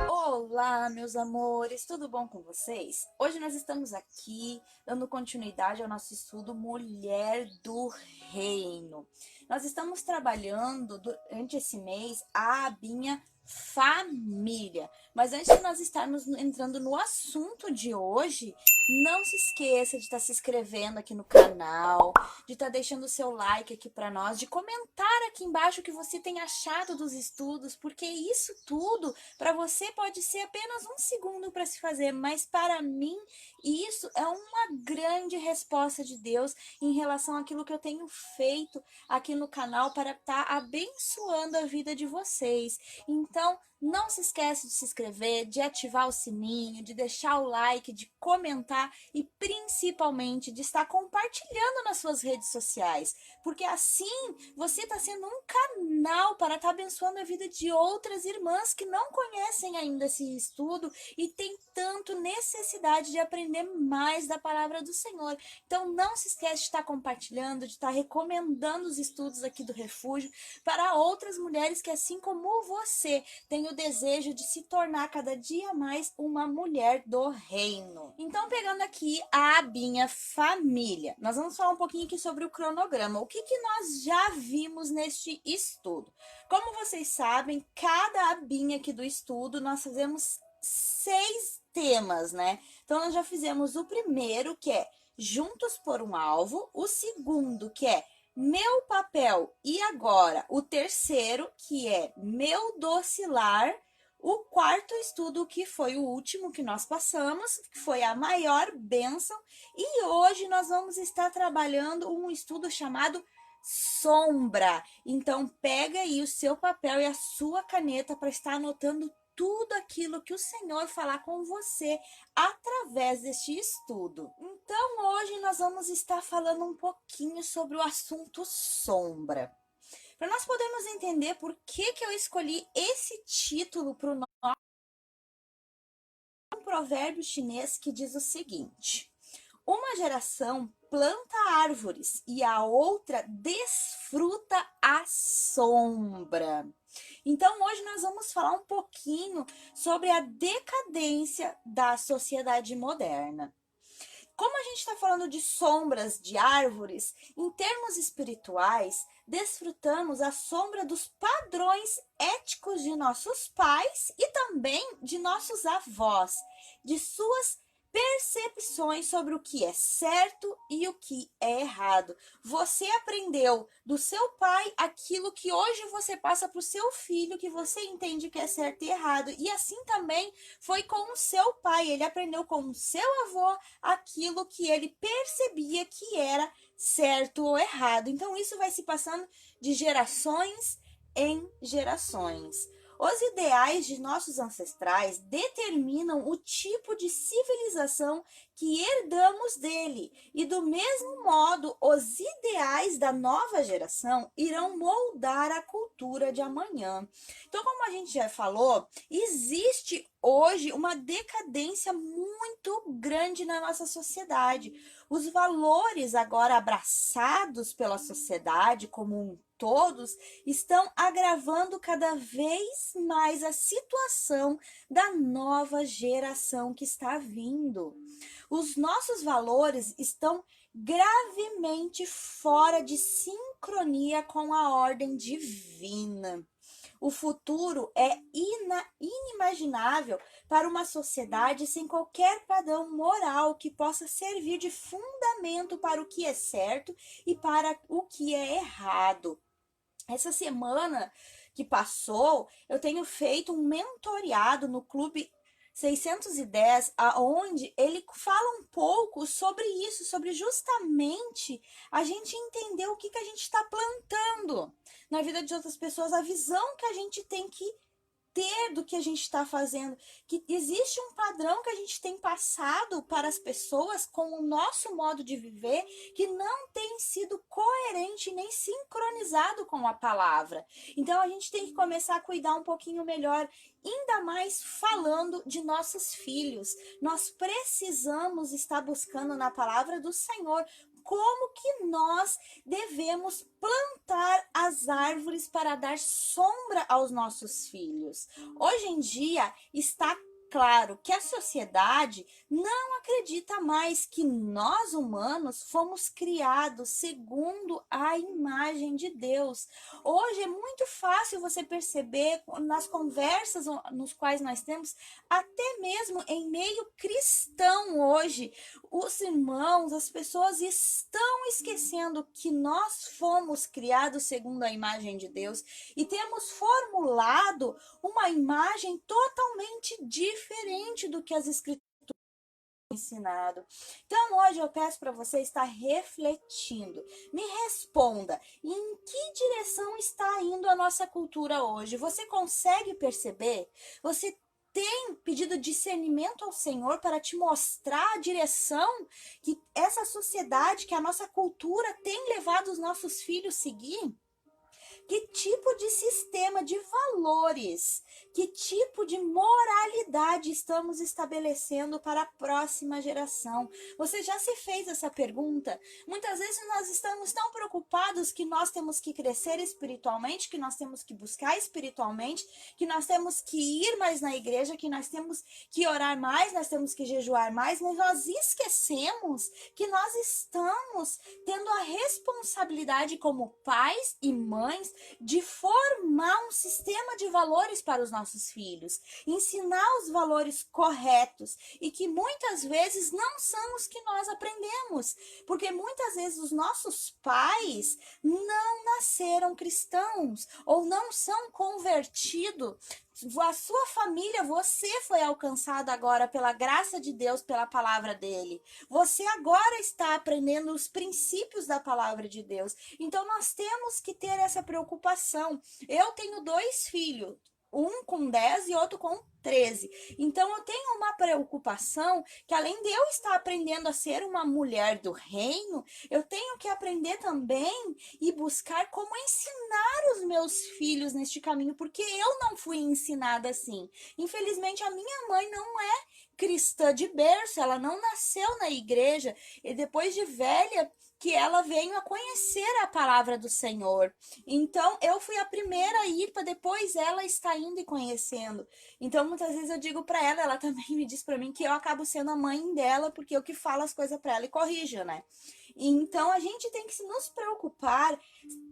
Olá, meus amores, tudo bom com vocês? Hoje nós estamos aqui dando continuidade ao nosso estudo Mulher do Reino. Nós estamos trabalhando durante esse mês a abinha família. Mas antes de nós estarmos entrando no assunto de hoje, não se esqueça de estar se inscrevendo aqui no canal, de estar deixando o seu like aqui para nós, de comentar aqui embaixo o que você tem achado dos estudos, porque isso tudo para você pode ser apenas um segundo para se fazer, mas para mim isso é uma grande resposta de Deus em relação àquilo que eu tenho feito aqui no canal para estar abençoando a vida de vocês. Então, não se esquece de se inscrever, de ativar o sininho, de deixar o like, de comentar e principalmente de estar compartilhando nas suas redes sociais, porque assim você está sendo um canal para estar abençoando a vida de outras irmãs que não conhecem ainda esse estudo e tem tanto necessidade de aprender mais da palavra do Senhor. Então não se esquece de estar compartilhando, de estar recomendando os estudos aqui do Refúgio para outras mulheres que, assim como você, têm o desejo de se tornar cada dia mais uma mulher do reino. Então, pegando aqui a abinha família, nós vamos falar um pouquinho aqui sobre o cronograma. O que nós já vimos neste estudo? Como vocês sabem, cada abinha aqui do estudo, nós fazemos 6 temas, né? Então, nós já fizemos o primeiro, que é Juntos por um Alvo, o segundo, que é Meu Papel e Agora, o terceiro, que é Meu Doce Lar, o quarto estudo, que foi o último que nós passamos, que foi a maior bênção, e hoje nós vamos estar trabalhando um estudo chamado sombra. Então, pega aí o seu papel e a sua caneta para estar anotando tudo aquilo que o Senhor falar com você através deste estudo. Então, hoje nós vamos estar falando um pouquinho sobre o assunto sombra. Para nós podermos entender por que eu escolhi esse título para o nosso provérbio chinês que diz o seguinte: uma geração planta árvores e a outra desfruta a sombra. Então, hoje nós vamos falar um pouquinho sobre a decadência da sociedade moderna. Como a gente está falando de sombras de árvores, em termos espirituais, desfrutamos a sombra dos padrões éticos de nossos pais e também de nossos avós, de suas percepções sobre o que é certo e o que é errado. Você aprendeu do seu pai aquilo que hoje você passa para o seu filho, que você entende que é certo e errado. E assim também foi com o seu pai. Ele aprendeu com o seu avô aquilo que ele percebia que era certo ou errado. Então isso vai se passando de gerações em gerações. Os ideais de nossos ancestrais determinam o tipo de civilização que herdamos dele, e do mesmo modo, os ideais da nova geração irão moldar a cultura de amanhã. Então, como a gente já falou, existe hoje uma decadência muito grande na nossa sociedade. Os valores agora abraçados pela sociedade como um todos estão agravando cada vez mais a situação da nova geração que está vindo. Os nossos valores estão gravemente fora de sincronia com a ordem divina. O futuro é inimaginável para uma sociedade sem qualquer padrão moral que possa servir de fundamento para o que é certo e para o que é errado. Essa semana que passou, eu tenho feito um mentoreado no Clube 610, aonde ele fala um pouco sobre isso, sobre justamente a gente entender o que a gente está plantando na vida de outras pessoas, a visão que a gente tem que ter do que a gente está fazendo, que existe um padrão que a gente tem passado para as pessoas com o nosso modo de viver que não tem sido coerente nem sincronizado com a palavra. Então a gente tem que começar a cuidar um pouquinho melhor, ainda mais falando de nossos filhos. Nós precisamos estar buscando na palavra do Senhor como que nós devemos plantar as árvores para dar sombra aos nossos filhos. Hoje em dia está claro que a sociedade não acredita mais que nós humanos fomos criados segundo a imagem de Deus. Hoje é muito fácil você perceber nas conversas nos quais nós temos, até mesmo em meio cristão hoje, os irmãos, as pessoas estão esquecendo que nós fomos criados segundo a imagem de Deus e temos formulado uma imagem totalmente diferente do que as escrituras ensinado. Então hoje eu peço para você estar refletindo. Me responda, em que direção está indo a nossa cultura hoje? Você consegue perceber? Você tem pedido discernimento ao Senhor para te mostrar a direção que essa sociedade, que a nossa cultura tem levado os nossos filhos a seguir? Que tipo de sistema de valores, que tipo de moralidade estamos estabelecendo para a próxima geração? Você já se fez essa pergunta? Muitas vezes nós estamos tão preocupados que nós temos que crescer espiritualmente, que nós temos que buscar espiritualmente, que nós temos que ir mais na igreja, que nós temos que orar mais, nós temos que jejuar mais, mas nós esquecemos que nós estamos tendo a responsabilidade como pais e mães de formar um sistema de valores para os nossos filhos, ensinar os valores corretos e que muitas vezes não são os que nós aprendemos, porque muitas vezes os nossos pais não nasceram cristãos ou não são convertidos. A sua família, você foi alcançado agora pela graça de Deus, pela palavra dele. Você agora está aprendendo os princípios da palavra de Deus. Então nós temos que ter essa preocupação. Eu tenho 2 filhos, um com 10 e outro com 13. Então eu tenho uma preocupação que além de eu estar aprendendo a ser uma mulher do reino, eu tenho que aprender também e buscar como ensinar os meus filhos neste caminho, porque eu não fui ensinada assim. Infelizmente a minha mãe não é cristã de berço, ela não nasceu na igreja e depois de velha que ela veio a conhecer a palavra do Senhor. Então, eu fui a primeira a ir para depois ela estar indo e conhecendo. Então, muitas vezes eu digo para ela, ela também me diz para mim que eu acabo sendo a mãe dela, porque eu que falo as coisas para ela e corrijo, né? Então, a gente tem que se nos preocupar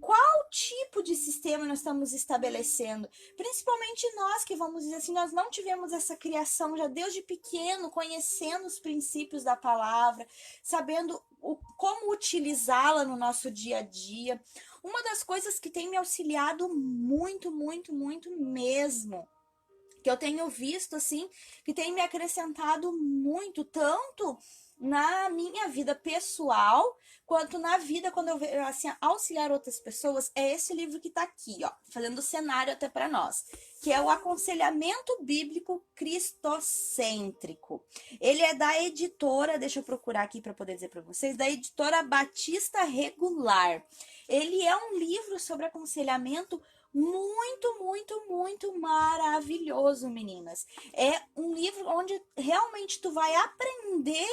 qual tipo de sistema nós estamos estabelecendo. Principalmente nós que, vamos dizer assim, nós não tivemos essa criação já desde pequeno, conhecendo os princípios da palavra, sabendo como utilizá-la no nosso dia a dia. Uma das coisas que tem me auxiliado muito, muito, muito mesmo, que eu tenho visto, assim, que tem me acrescentado muito, tanto na minha vida pessoal, quanto na vida, quando eu vejo, assim, auxiliar outras pessoas, é esse livro que tá aqui, ó, fazendo cenário até para nós, que é o Aconselhamento Bíblico Cristocêntrico. Ele é da editora, deixa eu procurar aqui para poder dizer para vocês, da editora Batista Regular. Ele é um livro sobre aconselhamento muito, muito, muito maravilhoso, meninas. É um livro onde realmente tu vai aprender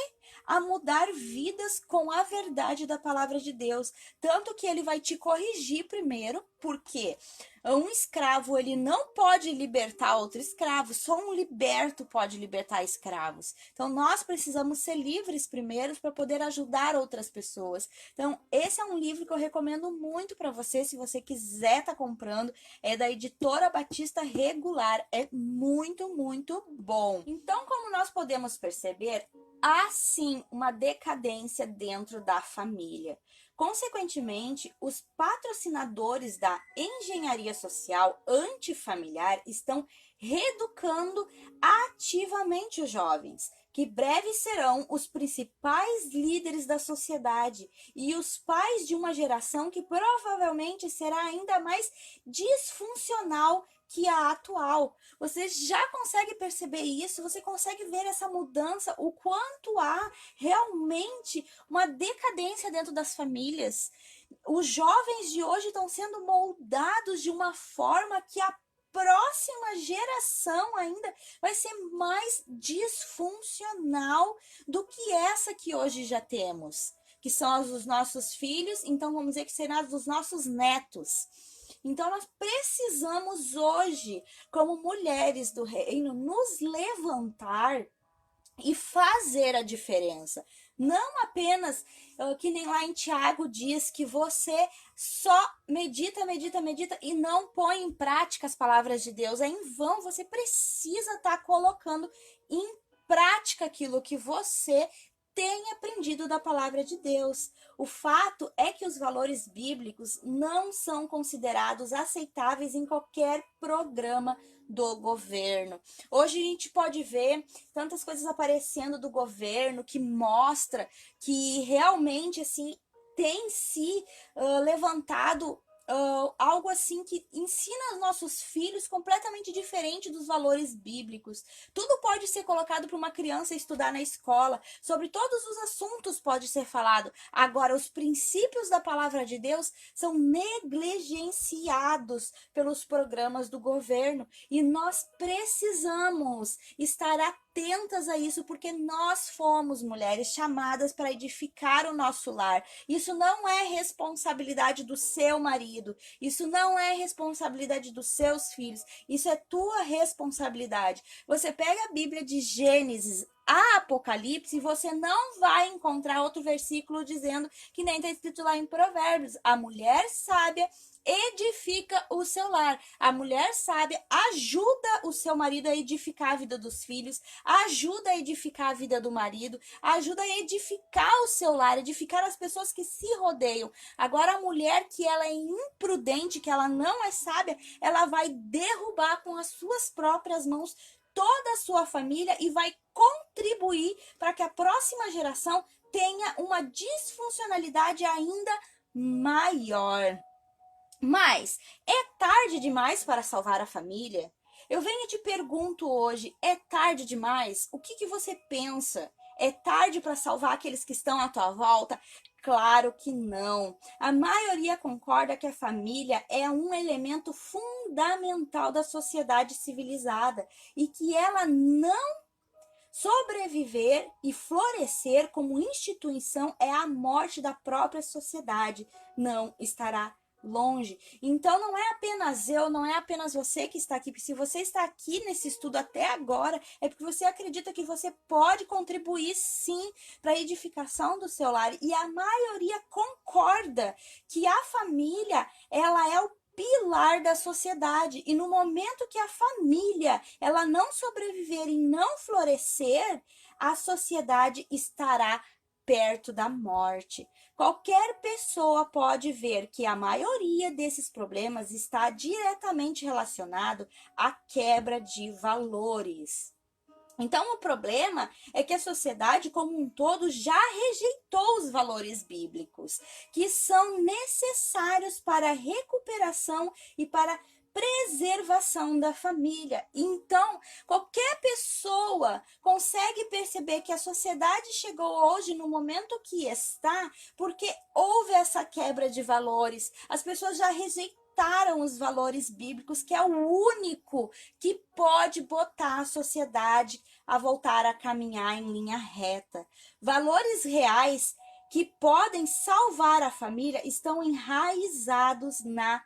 a mudar vidas com a verdade da palavra de Deus. Tanto que ele vai te corrigir primeiro, porque um escravo, ele não pode libertar outro escravo, só um liberto pode libertar escravos. Então, nós precisamos ser livres primeiro para poder ajudar outras pessoas. Então, esse é um livro que eu recomendo muito para você, se você quiser estar comprando, é da editora Batista Regular, é muito, muito bom. Então, como nós podemos perceber, há sim uma decadência dentro da família. Consequentemente, os patrocinadores da engenharia social antifamiliar estão reeducando ativamente os jovens, que breve serão os principais líderes da sociedade e os pais de uma geração que provavelmente será ainda mais disfuncional que a atual. Você já consegue perceber isso? Você consegue ver essa mudança? O quanto há realmente uma decadência dentro das famílias? Os jovens de hoje estão sendo moldados de uma forma que a próxima geração ainda vai ser mais disfuncional do que essa que hoje já temos. que são as dos nossos filhos, então vamos dizer que serão as dos nossos netos. Então, nós precisamos hoje, como mulheres do reino, nos levantar e fazer a diferença. Não apenas, que nem lá em Tiago diz, que você só medita e não põe em prática as palavras de Deus. É em vão, você precisa estar colocando em prática aquilo que você tem aprendido da palavra de Deus. O fato é que os valores bíblicos não são considerados aceitáveis em qualquer programa do governo. Hoje a gente pode ver tantas coisas aparecendo do governo que mostra que realmente assim tem se levantado algo assim que ensina os nossos filhos completamente diferente dos valores bíblicos. Tudo pode ser colocado para uma criança estudar na escola, sobre todos os assuntos pode ser falado. Agora, os princípios da palavra de Deus são negligenciados pelos programas do governo e nós precisamos estar atentas a isso, porque nós fomos mulheres chamadas para edificar o nosso lar. Isso não é responsabilidade do seu marido, isso não é responsabilidade dos seus filhos, isso é tua responsabilidade. Você pega a Bíblia de Gênesis a Apocalipse e você não vai encontrar outro versículo dizendo que nem está escrito lá em Provérbios. A mulher sábia edifica o seu lar. A mulher sábia ajuda o seu marido a edificar a vida dos filhos, ajuda a edificar a vida do marido, ajuda a edificar o seu lar, edificar as pessoas que se rodeiam. Agora, a mulher que ela é imprudente, que ela não é sábia, ela vai derrubar com as suas próprias mãos toda a sua família e vai contribuir para que a próxima geração tenha uma disfuncionalidade ainda maior. Mas é tarde demais para salvar a família? Eu venho e te pergunto hoje, é tarde demais? O que você pensa? É tarde para salvar aqueles que estão à tua volta? Claro que não. A maioria concorda que a família é um elemento fundamental da sociedade civilizada e que ela não sobreviver e florescer como instituição é a morte da própria sociedade. Não estará longe. Então não é apenas eu, não é apenas você que está aqui. Se você está aqui nesse estudo até agora, é porque você acredita que você pode contribuir sim para a edificação do seu lar. E a maioria concorda que a família, ela é o pilar da sociedade, e no momento que a família ela não sobreviver e não florescer, a sociedade estará perto da morte. Qualquer pessoa pode ver que a maioria desses problemas está diretamente relacionado à quebra de valores. Então, o problema é que a sociedade como um todo já rejeitou os valores bíblicos, que são necessários para a recuperação e para a preservação da família. Então, qualquer pessoa consegue perceber que a sociedade chegou hoje no momento que está, porque houve essa quebra de valores. As pessoas já rejeitaram os valores bíblicos, que é o único que pode botar a sociedade a voltar a caminhar em linha reta. Valores reais que podem salvar a família estão enraizados na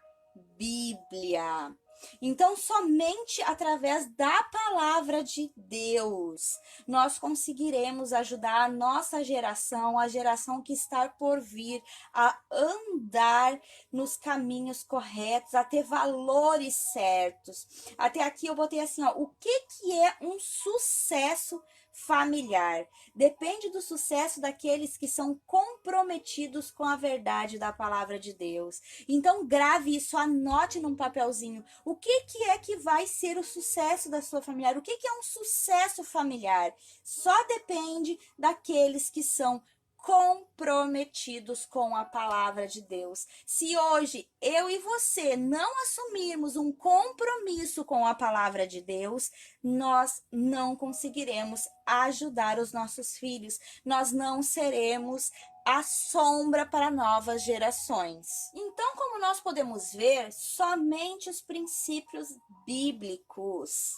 Bíblia. Então, somente através da palavra de Deus, nós conseguiremos ajudar a nossa geração, a geração que está por vir, a andar nos caminhos corretos, a ter valores certos. Até aqui eu botei assim, ó, o que é um sucesso familiar? Depende do sucesso daqueles que são comprometidos com a verdade da palavra de Deus. Então grave isso, anote num papelzinho. O que é que vai ser o sucesso da sua família? O que é um sucesso familiar? Só depende daqueles que são comprometidos com a palavra de Deus. Se hoje eu e você não assumirmos um compromisso com a palavra de Deus, nós não conseguiremos ajudar os nossos filhos. Nós não seremos a sombra para novas gerações. Então, como nós podemos ver, somente os princípios bíblicos,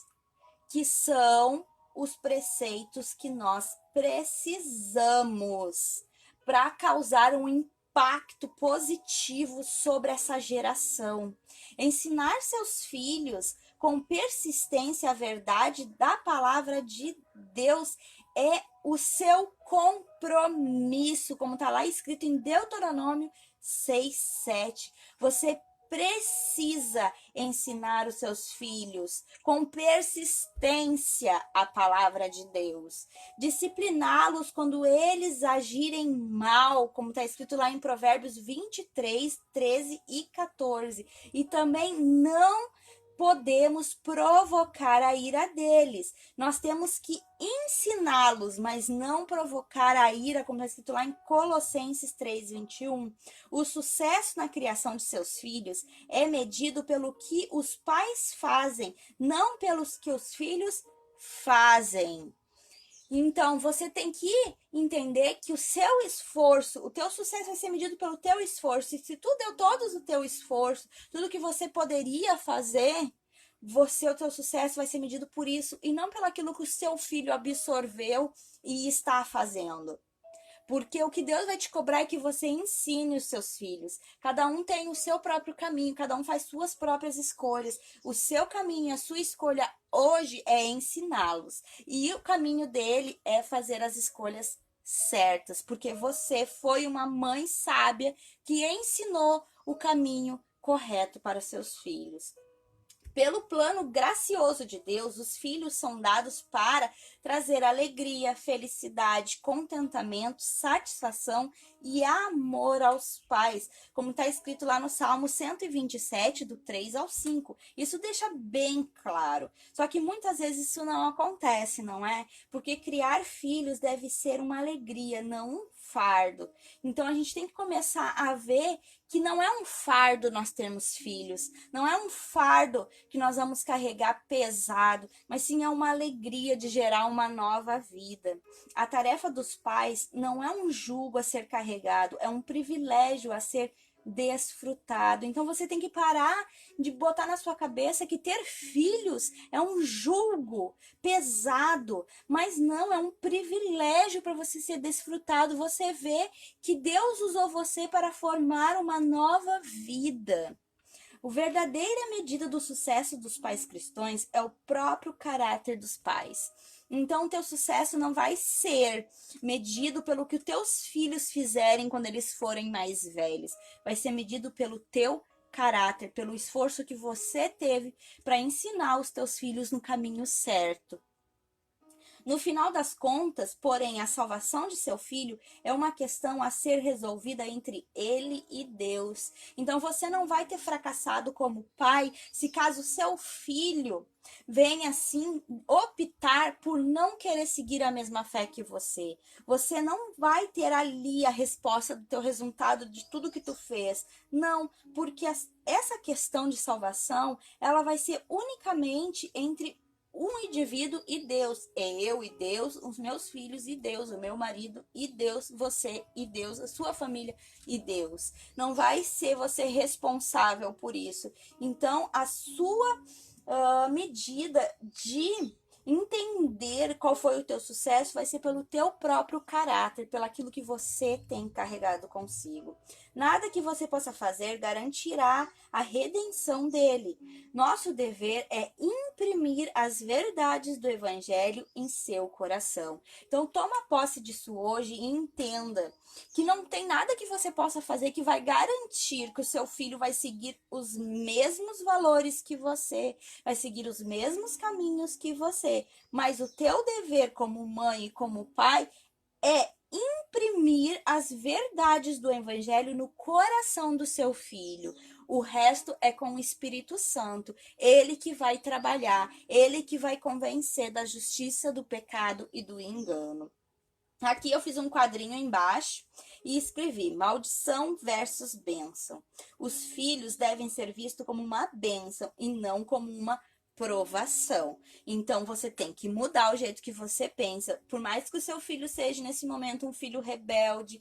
que são os preceitos que nós precisamos para causar um impacto positivo sobre essa geração. Ensinar seus filhos com persistência a verdade da palavra de Deus é o seu compromisso, como está lá escrito em Deuteronômio 6:7. Você precisa ensinar os seus filhos com persistência a palavra de Deus. Discipliná-los quando eles agirem mal, como está escrito lá em Provérbios 23, 13 e 14. E também não podemos provocar a ira deles. Nós temos que ensiná-los, mas não provocar a ira, como está escrito lá em Colossenses 3:21. O sucesso na criação de seus filhos é medido pelo que os pais fazem, não pelos que os filhos fazem. Então, você tem que entender que o seu esforço, o teu sucesso vai ser medido pelo teu esforço. E se tu deu todo o teu esforço, tudo que você poderia fazer, o teu sucesso vai ser medido por isso e não pelo aquilo que o seu filho absorveu e está fazendo. Porque o que Deus vai te cobrar é que você ensine os seus filhos. Cada um tem o seu próprio caminho, cada um faz suas próprias escolhas. O seu caminho, a sua escolha hoje é ensiná-los. E o caminho dele é fazer as escolhas certas. Porque você foi uma mãe sábia que ensinou o caminho correto para os seus filhos. Pelo plano gracioso de Deus, os filhos são dados para trazer alegria, felicidade, contentamento, satisfação e amor aos pais, como está escrito lá no Salmo 127, do 3 ao 5. Isso deixa bem claro. Só que muitas vezes isso não acontece, não é? Porque criar filhos deve ser uma alegria, não um fardo. Então a gente tem que começar a ver que não é um fardo nós termos filhos, não é um fardo que nós vamos carregar pesado, mas sim é uma alegria de gerar uma nova vida. A tarefa dos pais não é um jugo a ser carregado, é um privilégio a ser desfrutado. Então você tem que parar de botar na sua cabeça que ter filhos é um jugo pesado, mas não, é um privilégio para você ser desfrutado. Você vê que Deus usou você para formar uma nova vida. A verdadeira medida do sucesso dos pais cristãos é o próprio caráter dos pais. Então, o teu sucesso não vai ser medido pelo que os teus filhos fizerem quando eles forem mais velhos. Vai ser medido pelo teu caráter, pelo esforço que você teve para ensinar os teus filhos no caminho certo. No final das contas, porém, a salvação de seu filho é uma questão a ser resolvida entre ele e Deus. Então você não vai ter fracassado como pai se caso seu filho venha assim optar por não querer seguir a mesma fé que você. Você não vai ter ali a resposta do teu resultado de tudo que tu fez. Não, porque essa questão de salvação, ela vai ser unicamente entre um indivíduo e Deus. É eu e Deus, os meus filhos e Deus, o meu marido e Deus, você e Deus, a sua família e Deus. Não vai ser você responsável por isso. Então, a sua medida de entender qual foi o teu sucesso vai ser pelo teu próprio caráter, pelo aquilo que você tem carregado consigo. Nada que você possa fazer garantirá a redenção dele. Nosso dever é imprimir as verdades do evangelho em seu coração. Então toma posse disso hoje e entenda que não tem nada que você possa fazer que vai garantir que o seu filho vai seguir os mesmos valores que você, vai seguir os mesmos caminhos que você. Mas o teu dever como mãe e como pai é imprimir as verdades do evangelho no coração do seu filho. O resto é com o Espírito Santo. Ele que vai trabalhar, ele que vai convencer da justiça, do pecado e do engano. Aqui eu fiz um quadrinho embaixo e escrevi maldição versus bênção. Os filhos devem ser vistos como uma bênção e não como uma provação. Então você tem que mudar o jeito que você pensa. Por mais que o seu filho seja nesse momento um filho rebelde,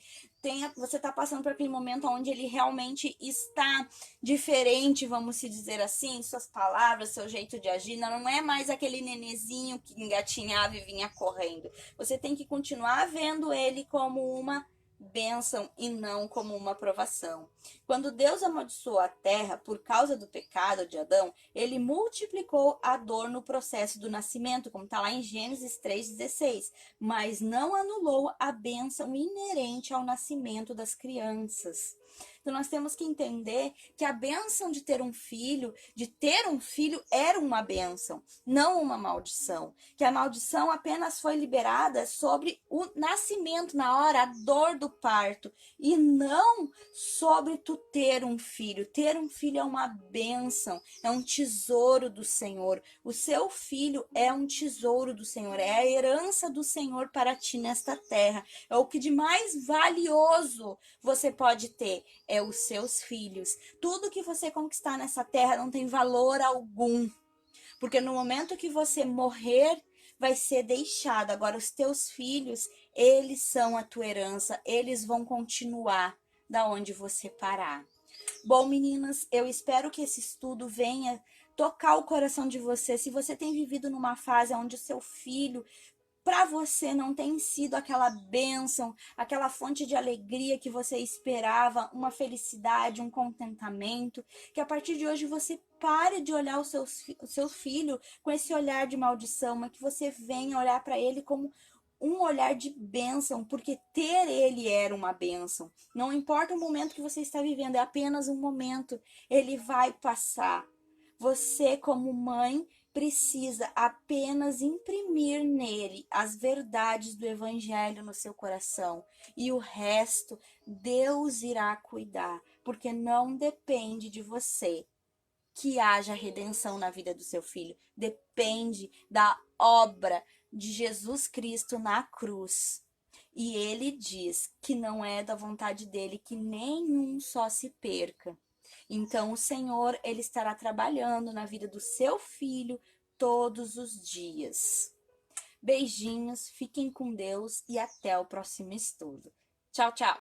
você está passando por aquele momento onde ele realmente está diferente, vamos se dizer assim, suas palavras, seu jeito de agir, não é mais aquele nenezinho que engatinhava e vinha correndo. Você tem que continuar vendo ele como uma bênção e não como uma provação. Quando Deus amaldiçoou a terra por causa do pecado de Adão, ele multiplicou a dor no processo do nascimento, como está lá em Gênesis 3,16, mas não anulou a bênção inerente ao nascimento das crianças. Então nós temos que entender que a bênção de ter um filho era uma bênção, não uma maldição. Que a maldição apenas foi liberada sobre o nascimento, na hora, a dor do parto, e não sobre tu ter um filho. Ter um filho é uma bênção, é um tesouro do Senhor. O seu filho é um tesouro do Senhor, é a herança do Senhor para ti nesta terra. É o que de mais valioso você pode ter, é os seus filhos. Tudo que você conquistar nessa terra não tem valor algum, porque no momento que você morrer, vai ser deixado. Agora, os teus filhos, eles são a tua herança, eles vão continuar da onde você parar. Bom, meninas, eu espero que esse estudo venha tocar o coração de você. Se você tem vivido numa fase onde o seu filho, para você, não tem sido aquela bênção, aquela fonte de alegria que você esperava, uma felicidade, um contentamento, que a partir de hoje você pare de olhar o seu filho com esse olhar de maldição, mas que você venha olhar para ele como um olhar de bênção, porque ter ele era uma bênção. Não importa o momento que você está vivendo, é apenas um momento, ele vai passar. Você, como mãe, precisa apenas imprimir nele as verdades do evangelho no seu coração, e o resto Deus irá cuidar, porque não depende de você que haja redenção na vida do seu filho, depende da obra de Jesus Cristo na cruz. E ele diz que não é da vontade dele que nenhum só se perca. Então o Senhor, ele estará trabalhando na vida do seu filho todos os dias. Beijinhos, fiquem com Deus e até o próximo estudo. Tchau, tchau!